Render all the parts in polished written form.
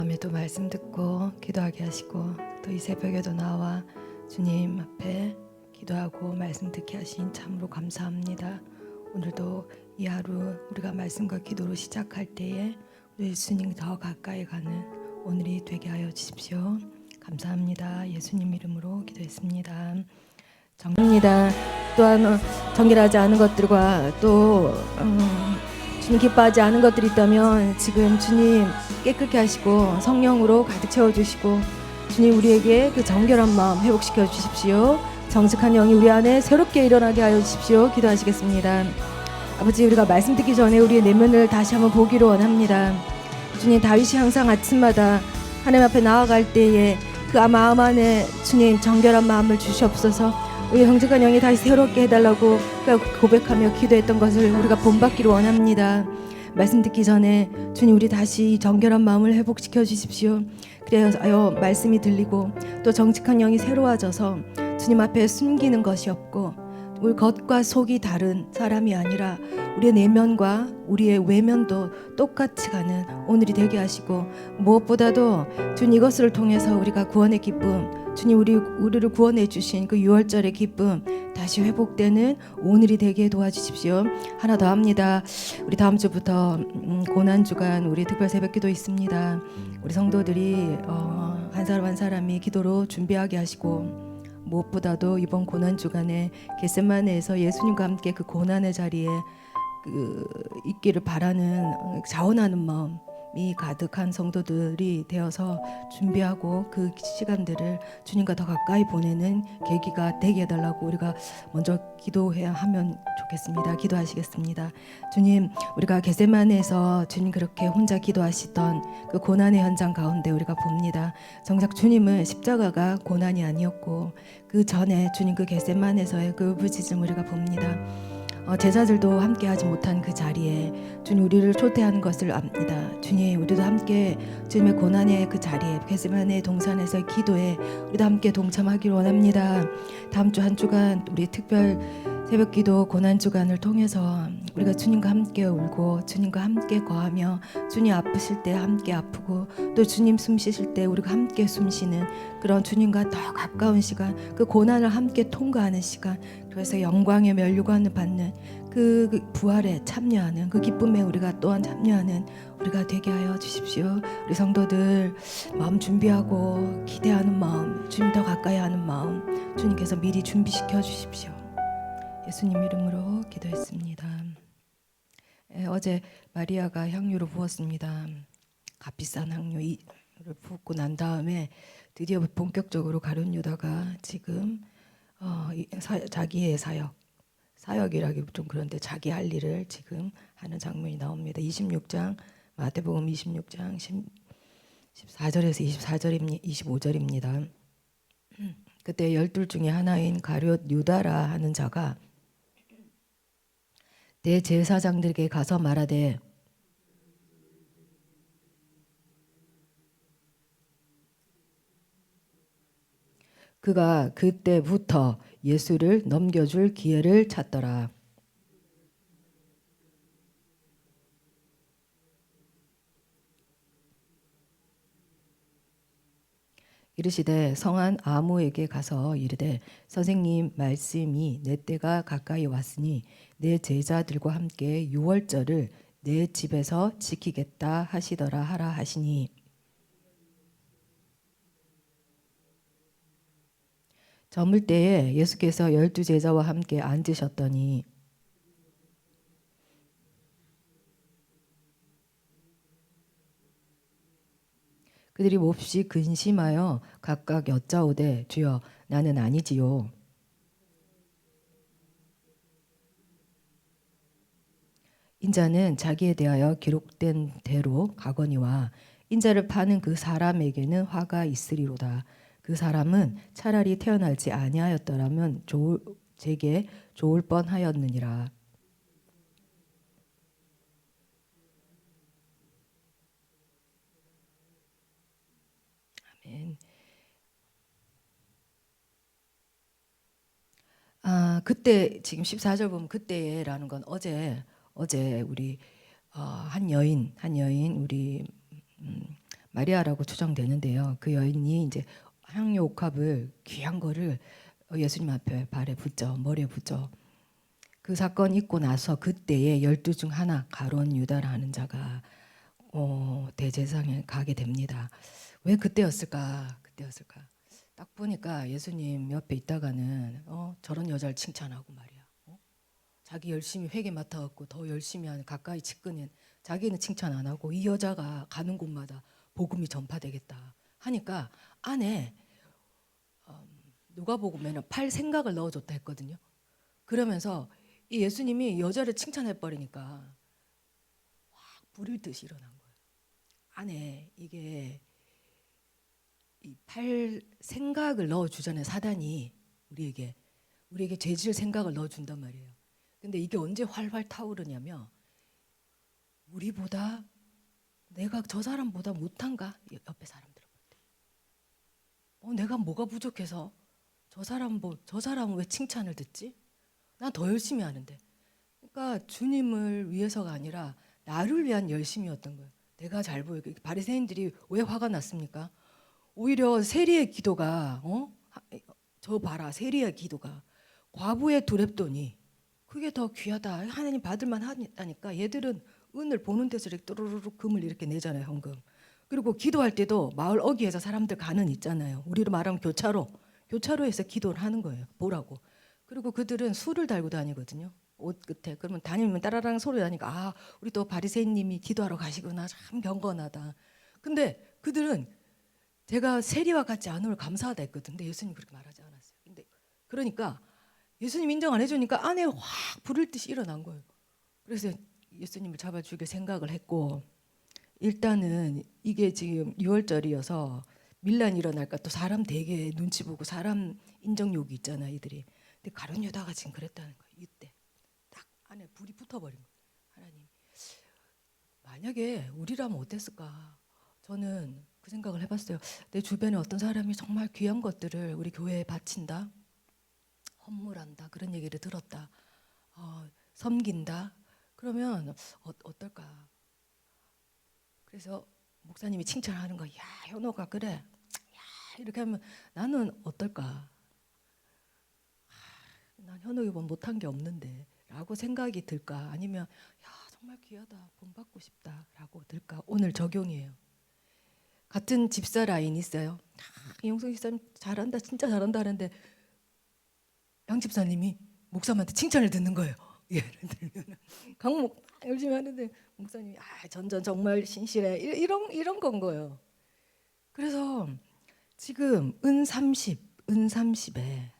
다음에 또 말씀 듣고 기도하게 하시고 또 이 새벽에도 나와 주님 앞에 기도하고 말씀 듣게 하신 참으로 감사합니다. 오늘도 이 하루 우리가 말씀과 기도로 시작할 때에 우리 예수님 더 가까이 가는 오늘이 되게 하여 주십시오. 감사합니다. 예수님 이름으로 기도했습니다. 정입니다. 또한 정결하지 않은 것들과 또 주님 기뻐하지 않은 것들이 있다면 지금 주님 깨끗게 하시고 성령으로 가득 채워주시고 주님 우리에게 그 정결한 마음 회복시켜 주십시오. 정직한 영이 우리 안에 새롭게 일어나게 하여 주십시오. 기도하시겠습니다. 아버지, 우리가 말씀 듣기 전에 우리의 내면을 다시 한번 보기를 원합니다. 주님, 다윗이 항상 아침마다 하나님 앞에 나아갈 때에 그 마음 안에 주님 정결한 마음을 주시옵소서. 우리 정직한 영이 다시 새롭게 해달라고 고백하며 기도했던 것을 우리가 본받기를 원합니다. 말씀 듣기 전에 주님 우리 다시 정결한 마음을 회복시켜 주십시오. 그래야 말씀이 들리고 또 정직한 영이 새로워져서 주님 앞에 숨기는 것이 없고 우리 겉과 속이 다른 사람이 아니라 우리의 내면과 우리의 외면도 똑같이 가는 오늘이 되게 하시고 무엇보다도 주님 이것을 통해서 우리가 구원의 기쁨 주님 우리를 구원해 주신 그 6월절의 기쁨 다시 회복되는 오늘이 되게 도와주십시오. 하나 더 합니다. 우리 다음 주부터 고난주간 우리 특별 새벽기도 있습니다. 우리 성도들이 한 사람 한 사람이 기도로 준비하게 하시고 무엇보다도 이번 고난주간에 겟세마네에서 예수님과 함께 그 고난의 자리에 있기를 바라는 자원하는 마음이 가득한 성도들이 되어서 준비하고 그 시간들을 주님과 더 가까이 보내는 계기가 되게 해달라고 우리가 먼저 기도해야 하면 좋겠습니다. 기도하시겠습니다. 주님, 우리가 겟세마네에서 주님 그렇게 혼자 기도하시던 그 고난의 현장 가운데 우리가 봅니다. 정작 주님은 십자가가 고난이 아니었고 그 전에 주님 그 겟세마네에서의 그 부짖음 우리가 봅니다. 제자들도 함께 하지 못한 그 자리에 주님 우리를 초대하는 것을 압니다. 주님, 우리도 함께 주님의 고난의 그 자리에 겟세마네 동산에서의 기도에 우리도 함께 동참하기를 원합니다. 다음 주 한 주간 우리 특별 새벽기도 고난주간을 통해서 우리가 주님과 함께 울고 주님과 함께 거하며 주님 아프실 때 함께 아프고 또 주님 숨 쉬실 때 우리가 함께 숨 쉬는 그런 주님과 더 가까운 시간, 그 고난을 함께 통과하는 시간, 그래서 영광의 면류관을 받는 그 부활에 참여하는 그 기쁨에 우리가 또한 참여하는 우리가 되게 하여 주십시오. 우리 성도들 마음 준비하고 기대하는 마음, 주님 더 가까이 하는 마음 주님께서 미리 준비시켜 주십시오. 예수님 이름으로 기도했습니다. 어제 마리아가 향유를 부었습니다. 값비싼 향유를 붓고 난 다음에 드디어 본격적으로 가룟 유다가 지금 자기의 사역이라기 좀 그런데 자기 할 일을 지금 하는 장면이 나옵니다. 26장 마태복음 26장 14절에서 25절입니다. 그때 12 중에 하나인 가룟 유다라 하는 자가 대제사장들에게 가서 말하되 그가 그때부터 예수를 넘겨줄 기회를 찾더라. 이르시되 성한 아무에게 가서 이르되 선생님 말씀이 내 때가 가까이 왔으니 내 제자들과 함께 6월절을 내 집에서 지키겠다 하시더라 하라 하시니 저물 때에 예수께서 12 제자와 함께 앉으셨더니 그들이 몹시 근심하여 각각 여짜오되 주여 나는 아니지요. 인자는 자기에 대하여 기록된 대로 가거니와 인자를 파는 그 사람에게는 화가 있으리로다. 그 사람은 차라리 태어나지 아니하였더라면 제게 좋을 뻔하였느니라. 아멘. 그때 지금 14절 보면 그때라는 건 어제 우리 한 여인 우리 마리아라고 추정되는데요. 그 여인이 이제 향유 옥합을 귀한 거를 예수님 앞에 발에 붓죠. 머리에 붓죠. 그 사건 있고 나서 그때에 12 중 하나 가룟 유다라는 자가 대제사장에 가게 됩니다. 왜 그때였을까? 그때였을까? 딱 보니까 예수님 옆에 있다가는 저런 여자를 칭찬하고 말이야. 자기 열심히 회개 맡아갖고 더 열심히 하는 가까이 직근인 자기는 칭찬 안 하고 이 여자가 가는 곳마다 복음이 전파되겠다 하니까 안에 누가복음에는 팔 생각을 넣어줬다 했거든요. 그러면서 이 예수님이 여자를 칭찬해 버리니까 확 불일 듯이 일어난 거예요. 안에 이게 이 팔 생각을 넣어주잖아요. 사단이 우리에게 죄 지을 생각을 넣어준단 말이에요. 근데 이게 언제 활활 타오르냐면 우리보다 내가 저 사람보다 못한가? 옆에 사람들 볼 때. 내가 뭐가 부족해서 저 사람은 왜 칭찬을 듣지? 난 더 열심히 하는데. 그러니까 주님을 위해서가 아니라 나를 위한 열심이었던 거예요. 내가 잘 보이게. 바리새인들이 왜 화가 났습니까? 오히려 세리의 기도가 저 봐라 세리의 기도가 과부의 두렙돈이 그게 더 귀하다. 하나님 받을만 하니까 얘들은 은을 보는 데서 이렇게 또르르륵 금을 이렇게 내잖아요. 현금. 그리고 기도할 때도 마을 어귀에서 사람들 가는 있잖아요. 우리로 말하면 교차로에서 기도를 하는 거예요. 보라고. 그리고 그들은 술을 달고 다니거든요. 옷 끝에. 그러면 다니면 따라랑 소리 나니까 우리 또 바리새인님이 기도하러 가시구나. 참 경건하다. 근데 그들은 제가 세리와 같지 않음을 감사하다 했거든. 근데 예수님 그렇게 말하지 않았어요. 근데 그러니까 예수님 인정 안 해주니까 안에 확 불을 듯이 일어난 거예요. 그래서 예수님을 잡아 죽일 생각을 했고 일단은 이게 지금 6월절이어서 밀란이 일어날까 또 사람 되게 눈치 보고 사람 인정욕이 있잖아 이들이. 근데 가룟 유다가 지금 그랬다는 거예요. 이때 딱 안에 불이 붙어버린 거예요. 하나님 만약에 우리라면 어땠을까? 저는 그 생각을 해봤어요. 내 주변에 어떤 사람이 정말 귀한 것들을 우리 교회에 바친다, 헌물한다 그런 얘기를 들었다, 섬긴다. 그러면 어떨까? 그래서 목사님이 칭찬하는 거, 야 현호가 그래, 야 이렇게 하면 나는 어떨까? 난 현호이보다 못한 게 없는데 라고 생각이 들까? 아니면 야 정말 귀하다, 본받고 싶다라고 들까? 오늘 적용이에요. 같은 집사 라인이 있어요. 이용성 집사님 잘한다, 진짜 잘한다 하는데 양 집사님이 목사님한테 칭찬을 듣는 거예요. 예를 들면 강목 열심히 하는데 목사님이 전전 정말 신실해 이런 건 거예요. 그래서 지금 은 30에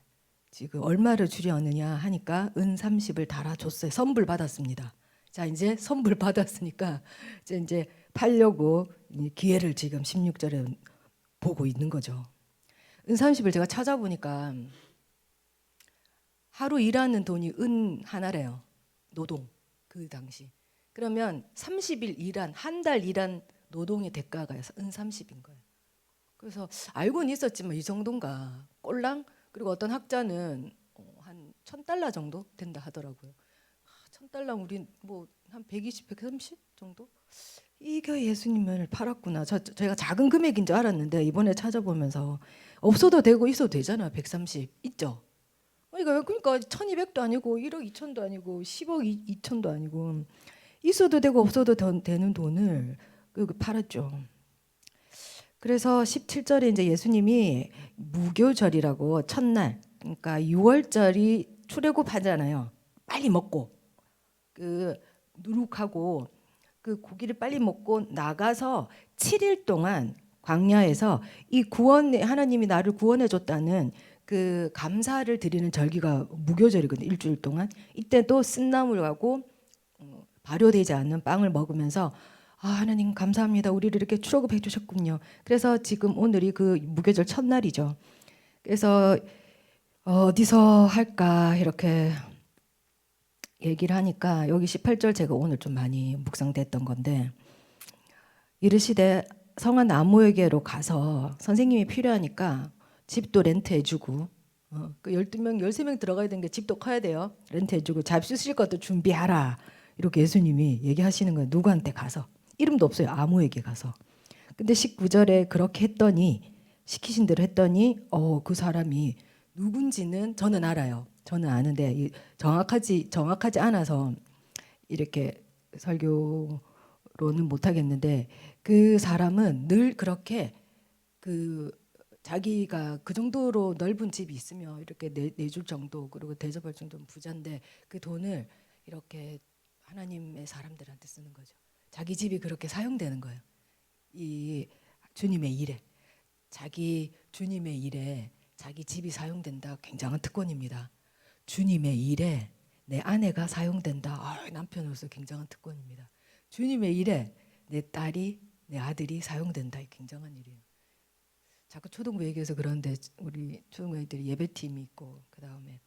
지금 얼마를 주려느냐 하니까 은 30을 달아줬어요. 선불 받았습니다. 자 이제 선불 받았으니까 이제 팔려고 기회를 지금 16절에 보고 있는 거죠. 은 30을 제가 찾아보니까 하루 일하는 돈이 은 하나래요. 노동 그 당시. 그러면 30일 일한 한 달 일한 노동의 대가가 은 30인 거예요. 그래서 알고는 있었지만 이 정도인가 꼴랑. 그리고 어떤 학자는 한 $1,000 정도 된다 하더라고요. $1,000 우리 뭐 한 120, 130 정도? 이게 예수님을 팔았구나. 제가 작은 금액인 줄 알았는데 이번에 찾아보면서 없어도 되고 있어도 되잖아요. 130 있죠. 그러니까 1,200도 아니고 1억 2천도 아니고 10억 2천도 아니고 있어도 되고 없어도 되는 돈을 팔았죠. 그래서 17절에 이제 예수님이 무교절이라고 첫날, 그러니까 6월절이 출애굽하잖아요. 빨리 먹고 그 누룩하고 그 고기를 빨리 먹고 나가서 7일 동안 광야에서 이 하나님이 나를 구원해 줬다는 그 감사를 드리는 절기가 무교절이거든요. 일주일 동안. 이때도 쓴나물하고 발효되지 않는 빵을 먹으면서 하나님 감사합니다. 우리를 이렇게 출애굽해 주셨군요. 그래서 지금 오늘이 그 무교절 첫날이죠. 그래서 어디서 할까 이렇게 얘기를 하니까 여기 18절 제가 오늘 좀 많이 묵상됐던 건데 이르시되 성한 나무에게로 가서 선생님이 필요하니까 집도 렌트해주고 그 12명 13명 들어가야 되는 게 집도 커야 돼요. 렌트해주고 잡수실 것도 준비하라 이렇게 예수님이 얘기하시는 거예요. 누구한테 가서 이름도 없어요. 아무에게 가서 근데 19절에 그렇게 했더니 시키신 대로 했더니 그 사람이 누군지는 저는 알아요. 저는 아는데 정확하지 않아서 이렇게 설교로는 못 하겠는데 그 사람은 늘 그렇게 그 자기가 그 정도로 넓은 집이 있으면 이렇게 내줄 정도 그리고 대접할 정도는 부자인데 그 돈을 이렇게 하나님의 사람들한테 쓰는 거죠. 자기 집이 그렇게 사용되는 거예요. 이 주님의 일에 주님의 일에 자기 집이 사용된다. 굉장한 특권입니다. 주님의 일에 내 아내가 사용된다. 남편으로서 굉장한 특권입니다. 주님의 일에 내 딸이 내 아들이 사용된다. 굉장한 일이에요. 자꾸 초등부 얘기해서 그런데 우리 초등부 애들이 예배팀이 있고 그 다음에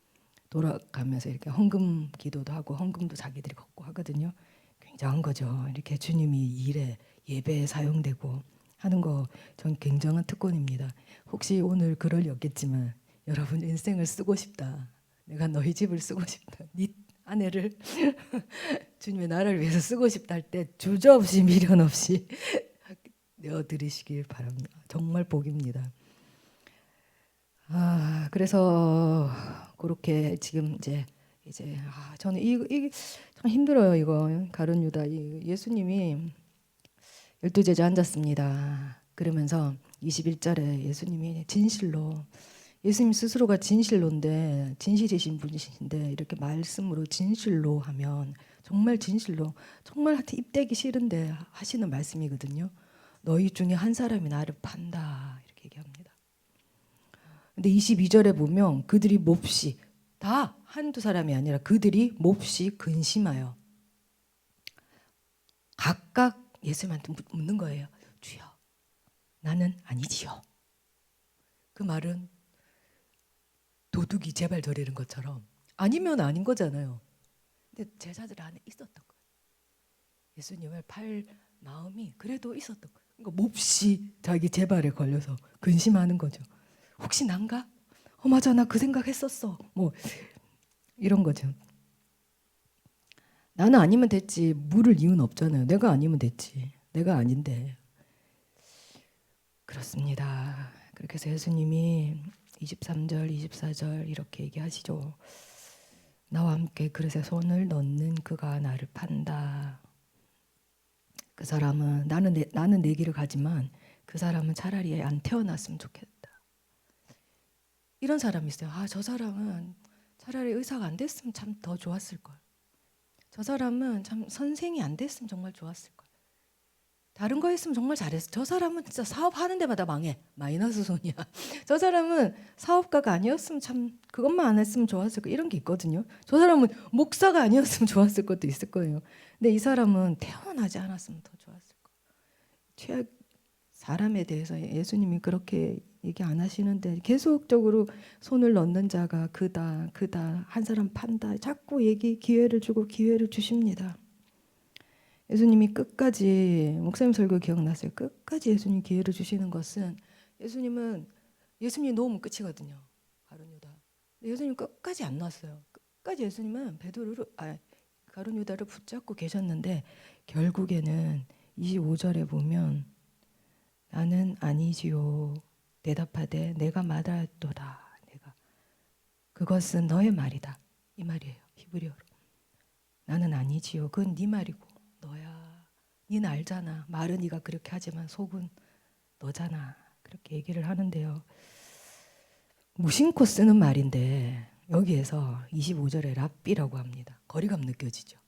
돌아가면서 이렇게 헌금 기도도 하고 헌금도 자기들이 걷고 하거든요. 굉장한 거죠. 이렇게 주님이 일에 예배에 사용되고 하는 거 전 굉장한 특권입니다. 혹시 오늘 그럴 리 없겠지만 여러분 인생을 쓰고 싶다. 내가 너희 집을 쓰고 싶다. 네 아내를 주님의 나라를 위해서 쓰고 싶다 할 때 주저없이 미련 없이 내어드리시길 바랍니다. 정말 복입니다. 그래서 그렇게 지금 이제 저는 이게 참 힘들어요. 이거 가룟 유다 예수님이 12제자 앉았습니다. 그러면서 21절에 예수님이 진실로 예수님 스스로가 진실로인데 진실이신 분이신데 이렇게 말씀으로 진실로 하면 정말 진실로 정말 입대기 싫은데 하시는 말씀이거든요. 너희 중에 한 사람이 나를 판다 이렇게 얘기합니다. 근데 22절에 보면 그들이 몹시 다 한두 사람이 아니라 그들이 몹시 근심하여 각각 예수님한테 묻는 거예요. 주여 나는 아니지요. 그 말은 도둑이 제발 저리는 것처럼 아니면 아닌 거잖아요. 근데 제자들 안에 있었던 거예요. 예수님을 팔 마음이 그래도 있었던 거예요. 그러니까 몹시 자기 제발에 걸려서 근심하는 거죠. 혹시 난가? 맞아 나 그 생각했었어. 뭐 이런 거죠. 나는 아니면 됐지. 물을 이유는 없잖아요. 내가 아니면 됐지. 내가 아닌데. 그렇습니다. 그렇게 해서 예수님이 23절, 24절 이렇게 얘기하시죠. 나와 함께 그릇에 손을 넣는 그가 나를 판다. 그 사람은 나는 내 길을 가지만 그 사람은 차라리 안 태어났으면 좋겠다. 이런 사람이 있어요. 저 사람은 차라리 의사가 안 됐으면 참 더 좋았을 걸. 저 사람은 참 선생이 안 됐으면 정말 좋았을 걸. 다른 거 했으면 정말 잘했어. 저 사람은 진짜 사업하는 데마다 망해. 마이너스 손이야. 저 사람은 사업가가 아니었으면 참 그것만 안 했으면 좋았을 거. 이런 게 있거든요. 저 사람은 목사가 아니었으면 좋았을 것도 있을 거예요. 근데 이 사람은 태어나지 않았으면 더 좋았을 거. 최악 사람에 대해서 예수님이 그렇게 얘기 안 하시는데 계속적으로 손을 넣는 자가 그다 한 사람 판다 자꾸 기회를 주고 기회를 주십니다. 예수님이 끝까지 목사님 설교 기억나세요? 끝까지 예수님 기회를 주시는 것은 예수님이 놓으면 끝이거든요. 가룟 유다. 예수님 끝까지 안 놨어요. 끝까지 예수님은 가룟 유다를 붙잡고 계셨는데 결국에는 25절에 보면 나는 아니지요. 대답하되 내가 말하였도다. 그것은 너의 말이다. 이 말이에요. 히브리어로. 나는 아니지요. 그건 네 말이고 너야. 니는 알잖아. 말은 네가 그렇게 하지만 속은 너잖아. 그렇게 얘기를 하는데요. 무심코 쓰는 말인데 여기에서 25절에 랍비라고 합니다. 거리감 느껴지죠.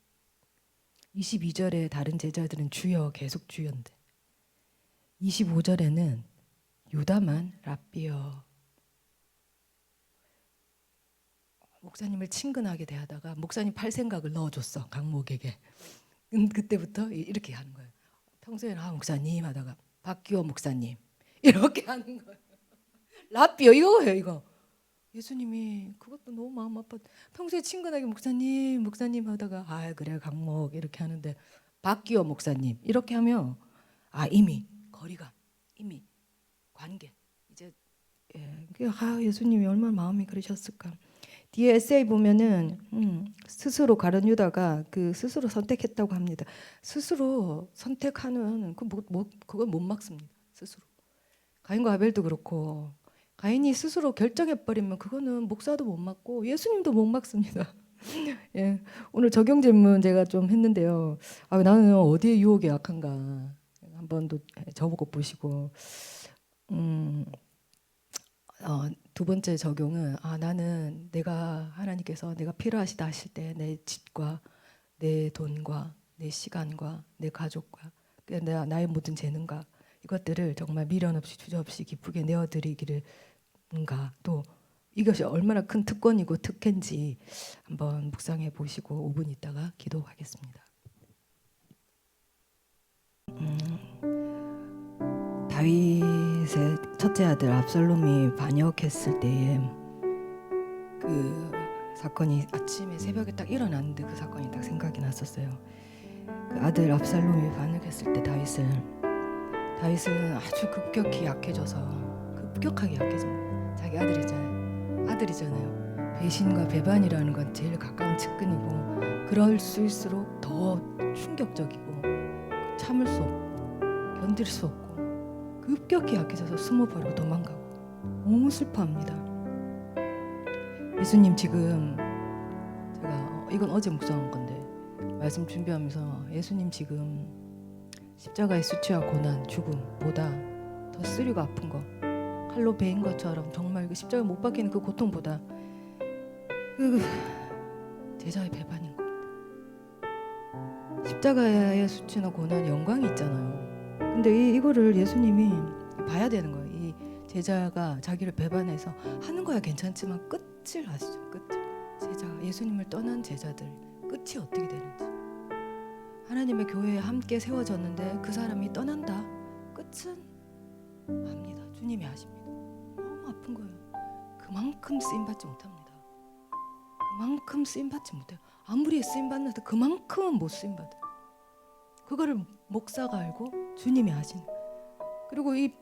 22절에 다른 제자들은 주여 계속 주여인데 25절에는 유다만 랍비여. 목사님을 친근하게 대하다가 목사님 팔 생각을 넣어줬어. 강목에게. 그때부터 이렇게 하는 거예요. 평소에는 목사님 하다가 박기호 목사님 이렇게 하는 거예요. 랍비여 이거예요. 이거. 예수님이 그것도 너무 마음 아파. 평소에 친근하게 목사님 하다가 그래 강목 이렇게 하는데 박기호 목사님 이렇게 하면 이미 거리감, 이미 관계 이제 예수님이 얼마나 마음이 그러셨을까. 뒤에 에세이 보면은 스스로 가룟 유다가 그 스스로 선택했다고 합니다. 스스로 선택하는 그걸 못 막습니다. 스스로. 가인과 아벨도 그렇고 가인이 스스로 결정해 버리면 그거는 목사도 못 막고 예수님도 못 막습니다. 예, 오늘 적용 질문 제가 좀 했는데요. 나는 어디에 유혹에 약한가 한번 또 저보고 보시고 두 번째 적용은 나는 하나님께서 내가 필요하시다 하실 때 내 집과 내 돈과 내 시간과 내 가족과 나의 모든 재능과 이것들을 정말 미련 없이 주저없이 기쁘게 내어드리기를가 또 이것이 얼마나 큰 특권이고 특혜인지 한번 묵상해 보시고 5분 있다가 기도하겠습니다. 다윗의 첫째 아들 압살롬이 반역했을 때에 그 사건이 아침에 새벽에 딱 일어났는데 그 사건이 딱 생각이 났었어요. 그 아들 압살롬이 반역했을 때 다윗은 아주 급격히 급격하게 약해집니다. 자기 아들이잖아요. 배신과 배반이라는 건 제일 가까운 측근이고 그럴 수일수록 더 충격적이고 참을 수 없고 견딜 수 없고 급격히 약해져서 숨어버리고 도망가고 너무 슬퍼합니다. 예수님 지금 제가 이건 어제 묵상한 건데 말씀 준비하면서 예수님 지금 십자가의 수치와 고난, 죽음보다 더 쓰리고 아픈 거 칼로 베인 것처럼 정말 그 십자가 못 박히는 그 고통보다 그 제자의 배반인 겁니다. 십자가의 수치나 고난 영광이 있잖아요. 근데 이거를 예수님이 봐야 되는 거예요. 이 제자가 자기를 배반해서 하는 거야 괜찮지만 끝을 아시죠? 예수님을 떠난 제자들 끝이 어떻게 되는지. 하나님의 교회에 함께 세워졌는데 그 사람이 떠난다. 끝은 압니다. 주님이 아십니다. 너무 아픈 거예요. 그만큼 쓰임받지 못합니다. 그만큼 쓰임받지 못해요. 아무리 쓰임받는데 그만큼은 못 쓰임받아요. 그거를 목사가 알고 주님이 아시는. 그리고 이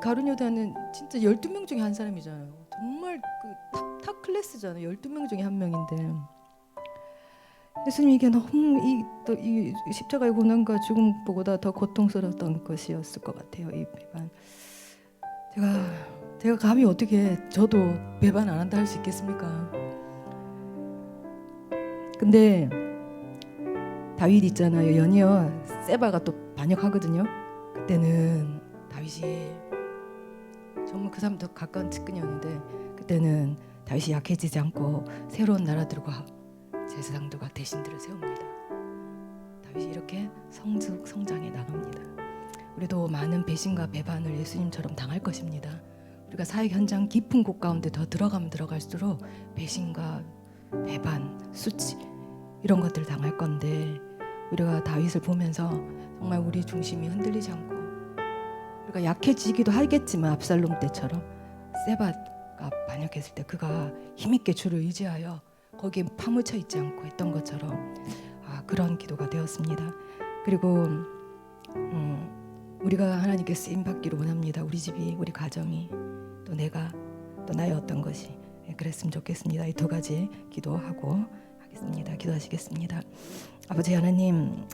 가룟 유다는 진짜 12명 중에 한 사람이잖아요. 정말 그 탑 클래스잖아요. 12명 중에 한 명인데 예수님 이게 너무 이 십자가의 고난과 죽음보다 더 고통스러웠던 것이었을 것 같아요. 이 배반. 제가 감히 어떻게 저도 배반 안 한다 할 수 있겠습니까? 근데 다윗 있잖아요. 연이어 세바가 또 반역하거든요. 그때는 다윗이 정말 그 사람 더 가까운 측근이었는데 그때는 다윗이 약해지지 않고 새로운 나라들과 제사장들과 대신들을 세웁니다. 다윗이 이렇게 성장해 나갑니다. 우리도 많은 배신과 배반을 예수님처럼 당할 것입니다. 우리가 사역 현장 깊은 곳 가운데 더 들어가면 들어갈수록 배신과 배반, 수치 이런 것들을 당할 건데 우리가 다윗을 보면서 정말 우리 중심이 흔들리지 않고 우리가 약해지기도 하겠지만 압살롬 때처럼 세바가 반역했을 때 그가 힘있게 주를 의지하여 거기에 파묻혀 있지 않고 했던 것처럼 그런 기도가 되었습니다. 그리고 우리가 하나님께 쓰임 받기를 원합니다. 우리 집이, 우리 가정이, 또 내가, 또 나의 어떤 것이 그랬으면 좋겠습니다. 이 두 가지 기도하고 하겠습니다. 기도하시겠습니다. 아버지 하나님,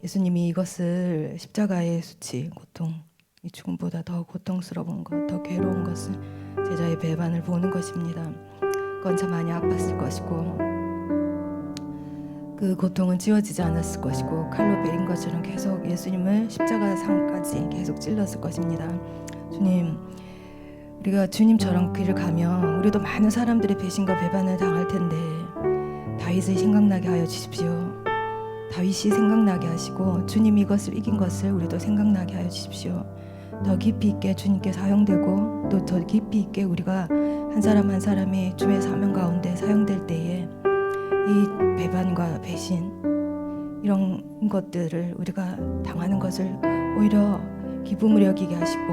예수님이 이것을 십자가의 수치, 고통, 이 죽음보다 더 고통스러운 것, 더 괴로운 것을 제자의 배반을 보는 것입니다. 그건 참 많이 아팠을 것이고 그 고통은 지워지지 않았을 것이고 칼로 베인 것처럼 계속 예수님을 십자가 상까지 계속 찔렀을 것입니다. 주님, 우리가 주님처럼 길을 가면 우리도 많은 사람들의 배신과 배반을 당할 텐데 다윗을 생각나게 하여 주십시오. 다윗이 생각나게 하시고 주님이 이것을 이긴 것을 우리도 생각나게 하여 주십시오. 더 깊이 있게 주님께 사용되고 또 더 깊이 있게 우리가 한 사람 한 사람이 주의 사명 가운데 사용될 때에 이 배반과 배신 이런 것들을 우리가 당하는 것을 오히려 기쁨을 여기게 하시고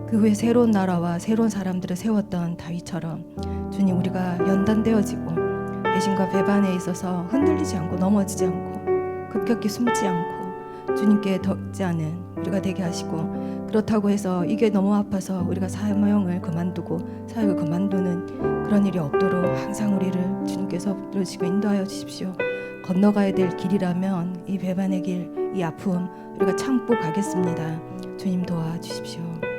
그 후에 새로운 나라와 새로운 사람들을 세웠던 다윗처럼 주님 우리가 연단되어지고 배신과 배반에 있어서 흔들리지 않고 넘어지지 않고 급격히 숨지 않고 주님께 덕지 않은 우리가 되게 하시고, 그렇다고 해서 이게 너무 아파서 우리가 사명을 그만두고 사역을 그만두는 그런 일이 없도록 항상 우리를 주님께서 붙들으시고 인도하여 주십시오. 건너가야 될 길이라면 이 배반의 길, 이 아픔 우리가 참고 가겠습니다. 주님 도와주십시오.